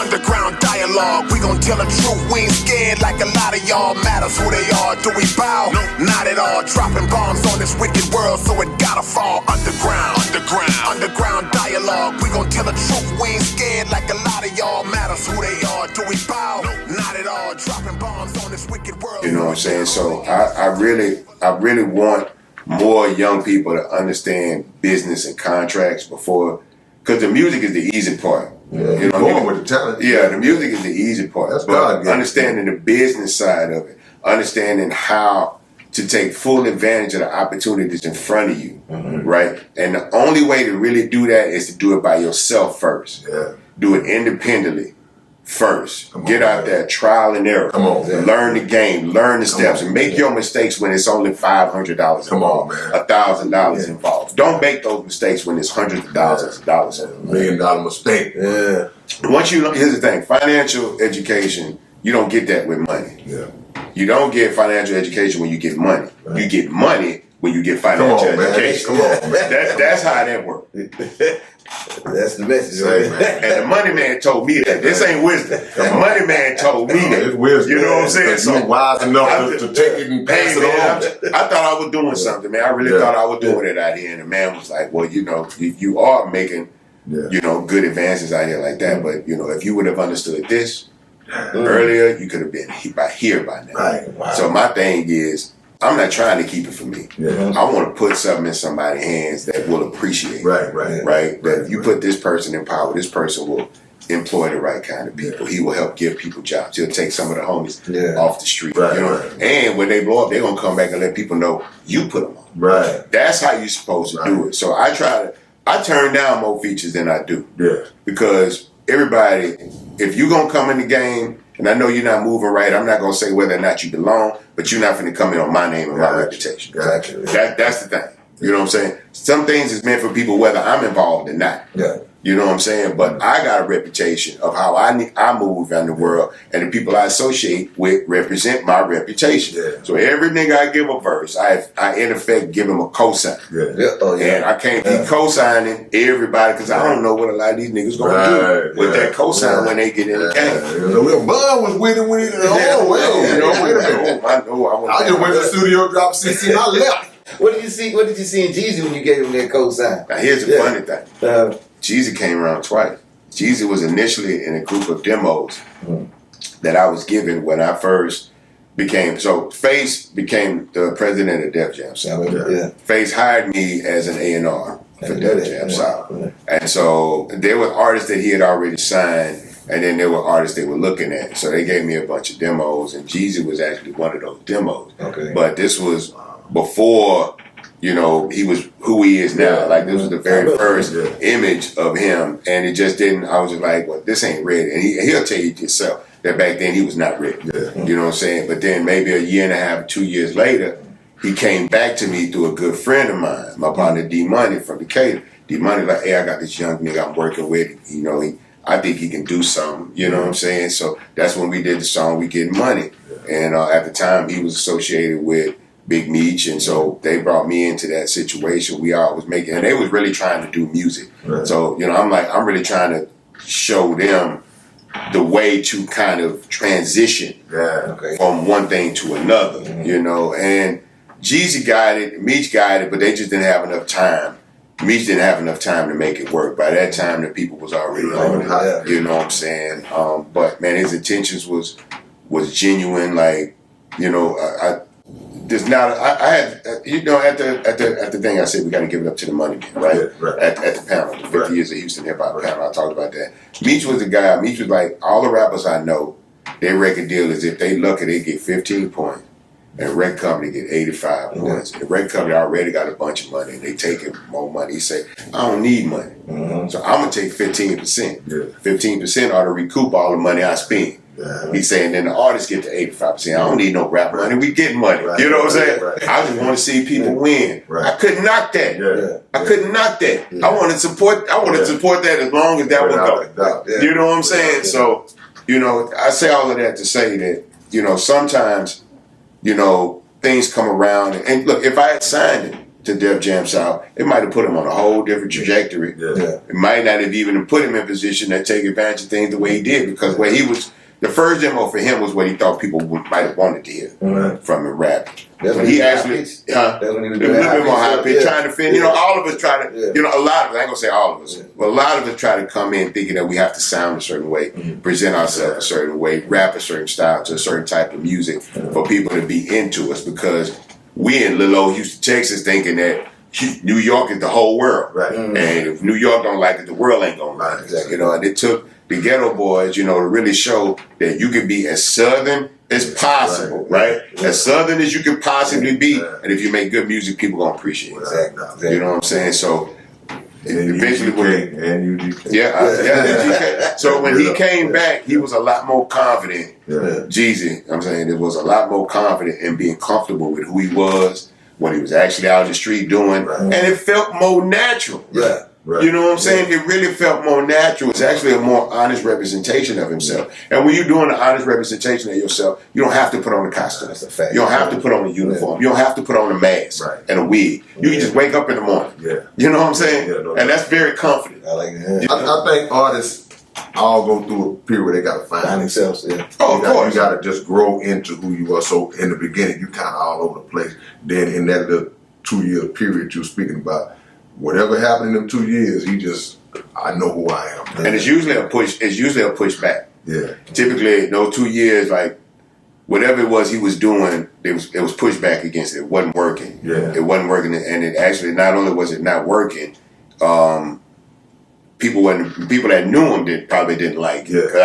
Underground dialogue, we gon' tell the truth. We ain't scared like a lot of y'all. Matters who they are. Do we bow? No, not at all. Dropping bombs on this wicked world, so it gotta fall. Underground dialogue, we gon' tell the truth. We ain't scared like a lot of y'all. Matters who they are. Do we bow? No, not at all. Dropping bombs on this wicked world. You know what I'm saying? So I really want more young people to understand business and contracts before, because the music is the easy part. Yeah, you know, going with the talent. Yeah, the music is the easy part. That's but understanding the business side of it, understanding how to take full advantage of the opportunities in front of you, right? And the only way to really do that is to do it by yourself first. Yeah. Do it independently first. Get out there, trial and error. Come on, man. Learn the game, learn the steps, and make your mistakes when it's only $500 involved. Come on, man. $1,000 involved. Don't make those mistakes when it's hundreds of thousands of dollars involved. $1 million mistake. Yeah. Here's the thing, financial education, you don't get that with money. Yeah. You don't get financial education when you get money. Right. You get money when you get financial education. Come on, man. That's how that works. That's the message, right, man. And the money man told me that. This ain't wisdom. The money man told me that. It's wisdom. You know what I'm saying? So you're wise enough to take it and pass it on. I thought I was doing something, man. I really thought I was doing it out here. And the man was like, well, you know, you are making, you know, good advances out here like that. But, you know, if you would have understood this earlier, you could have been here by now. Right. Wow. So my thing is, I'm not trying to keep it for me. Yeah. I want to put something in somebody's hands that will appreciate it. Right? That if you put this person in power, this person will employ the right kind of people. He will help give people jobs. He'll take some of the homies off the street. Right, you know? right. And when they blow up, they're going to come back and let people know you put them on. Right. That's how you're supposed to do it. So I turn down more features than I do. Yeah. Because everybody, if you're going to come in the game, and I know you're not moving right, I'm not going to say whether or not you belong, but you're not going to come in on my name and my reputation. Gotcha. That's the thing. You know what I'm saying? Some things is meant for people whether I'm involved or not. Yeah. You know what I'm saying? But I got a reputation of how I move in the world, and the people I associate with represent my reputation. Yeah. So every nigga I give a verse, I in effect give him a cosign. And I can't be co-signing everybody because I don't know what a lot of these niggas gonna do with that cosign when they get in the game. Bun was with it when he wait a minute. I just went to the studio, dropped 16, I left. What did you see in Jeezy when you gave him that cosign? Now here's the funny thing. Jeezy came around twice. Jeezy was initially in a group of demos that I was given when I first became, so Face became the president of Def Jam South. Face hired me as an A&R for Def Jam South. And so there were artists that he had already signed, and then there were artists they were looking at. So they gave me a bunch of demos, and Jeezy was actually one of those demos. But this was before, you know, he was who he is now. Like, this was the very first image of him, and it just didn't, I was just like, well, this ain't ready. And he'll tell you himself that back then he was not ready. You know what I'm saying? But then maybe a year and a half, 2 years later, he came back to me through a good friend of mine, my partner D-Money from Decatur. D-Money like, hey, I got this young nigga I'm working with. You know, I think he can do something. You know what I'm saying? So that's when we did the song We Getting Money. And at the time, he was associated with Big Meech, and so they brought me into that situation. We all was making, and they was really trying to do music. So, you know, I'm really trying to show them the way to kind of transition from one thing to another, you know. And Jeezy got it, Meech got it, but they just didn't have enough time. Meech didn't have enough time to make it work. By that time, the people was already on it. You know what I'm saying? But man, his intentions was genuine. Like, you know, there's not. I had, you know, at the thing I said we got to give it up to the money man, right? At the panel, the 50 years of Houston hip hop panel, I talked about that. Meech was the guy. Meech was like, all the rappers I know, their record deal is if they lucky they get 15 points, and the record company get 85 points. The record company already got a bunch of money, and they taking more money. He say, I don't need money, so I'm gonna take 15%. 15% ought to recoup all the money I spend. He's saying then the artists get to 85%. I don't need no rap money. We get money. You know what I'm saying? I just want to see people win. I couldn't knock that. I couldn't knock that. I want to support. I want to support that as long as that would go. You know what I'm saying? So, you know, I say all of that to say that, you know, sometimes, you know, things come around. And look, if I had signed him, to Def Jam South, it might have put him on a whole different trajectory. Yeah. It might not have even put him in position to take advantage of things the way he did, because where he was, the first demo for him was what he thought people might have wanted to hear from him rap. That's When when he actually, That's when he was a little bit more high pitch, trying to fit. You know, all of us try to. You know, a lot of us. I ain't gonna say all of us, but a lot of us try to come in thinking that we have to sound a certain way, present ourselves a certain way, rap a certain style to a certain type of music for people to be into us. Because we in little old Houston, Texas, thinking that New York is the whole world, Right. and if New York don't like it, the world ain't gonna like it. Exactly. You know, and it took the Ghetto Boys, you know, to really show that you can be as Southern as possible, right? As Southern as you can possibly be, and if you make good music, people gonna appreciate it. Exactly. You know what I'm saying? So And eventually, UGK, UGK. UGK. So when he came back, he was a lot more confident. Jeezy, I'm saying, it was a lot more confident in being comfortable with who he was, what he was actually out in the street doing, and it felt more natural. Yeah. Right. You know what I'm saying? It really felt more natural. It's actually a more honest representation of himself. And when you're doing an honest representation of yourself, you don't have to put on a costume. That's a fact. You don't have to put on a uniform. You don't have to put on a mask and a wig. You can just wake up in the morning. You know what I'm saying? And that's very confident. I like that. I think artists all go through a period where they gotta find themselves. Yeah. Oh, of course. You gotta just grow into who you are. So in the beginning, you kind of all over the place. Then in that little 2-year period you're speaking about, whatever happened in them 2 years, I know who I am. And it's usually a push. It's usually a pushback. Yeah. Typically, those 2 years, like whatever it was he was doing, it was pushback against it. It wasn't working. Yeah. It wasn't working, and it actually not only was it not working, people that knew him probably didn't like it. Yeah. 'Cause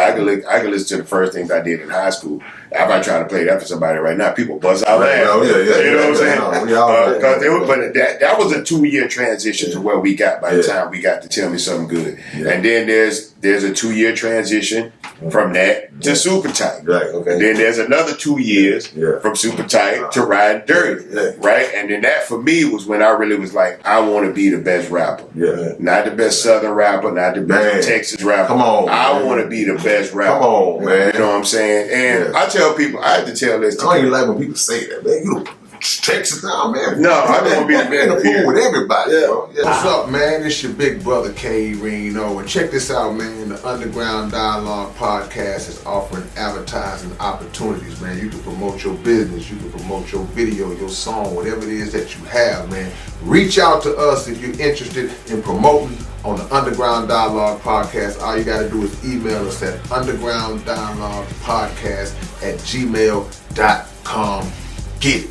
I could listen to the first things I did in high school. If I try to play that for somebody right now, people bust out laughing. You know what I'm saying? But that was a 2-year transition to where we got by the time we got to Tell Me Something Good. And then there's a 2-year transition from that to Super Tight. Right. Okay. And then there's another 2 years from Super Tight to Ride Dirty. Right? And then that for me was when I really was like, I want to be the best rapper. Yeah. Not the best Southern rapper, not the best Texas rapper. Come on, I want to be the best rapper. Come on, man. You know what I'm saying? And I tell people, I have to tell this. I don't even like when people say that, man. You Texas now, man. No, I don't want to be the in the best pool here. with everybody, bro. Yeah. What's up, man? It's your big brother K Reno, and check this out, man. The Underground Dialogue podcast is offering advertising opportunities, man. You can promote your business, you can promote your video, your song, whatever it is that you have, man. Reach out to us if you're interested in promoting on the Underground Dialogue podcast. All you got to do is email us at undergrounddialoguepodcast@gmail.com. Get it.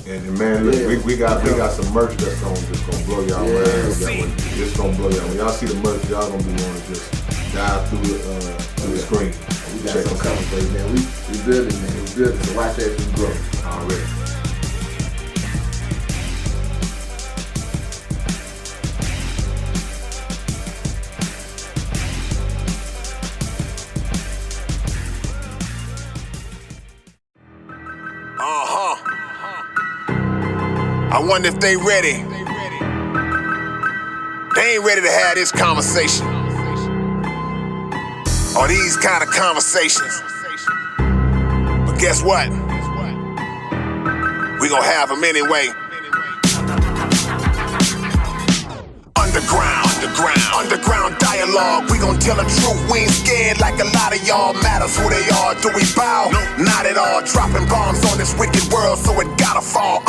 And man, look, we got some merch that's just gonna blow y'all mind. It's gonna blow y'all. When y'all see the merch, y'all gonna be wanting to just dive through the screen. We got some coming, baby, man. We building, man. We building. So watch that as we grow. Already. I wonder if they ready. They ain't ready to have this conversation. Or these kind of conversations. But guess what? We gonna have them anyway. Underground dialogue. We gon' tell the truth. We ain't scared like a lot of y'all. Matters who they are. Do we bow? Not at all. Dropping bombs on this wicked world, so it gotta fall.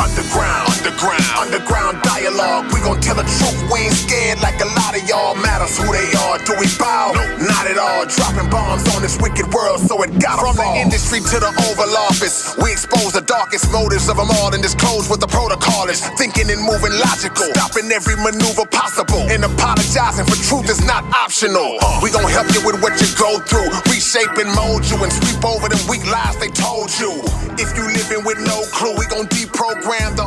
Underground dialogue. We gon' tell the truth. We ain't scared like a lot of y'all. Matters who they are. Do we bow? Not at all. Dropping bombs on this wicked world, so it gotta fall. From the industry to the Oval Office, we expose the darkest motives of them all and disclose what the protocol is. Thinking and moving logical, stopping every maneuver possible, and apologizing for truth is not optional. We gon' help you with what you go through, reshape and mold you, and sweep over them weak lies they told you. If you living with no clue, we gon' deprogram the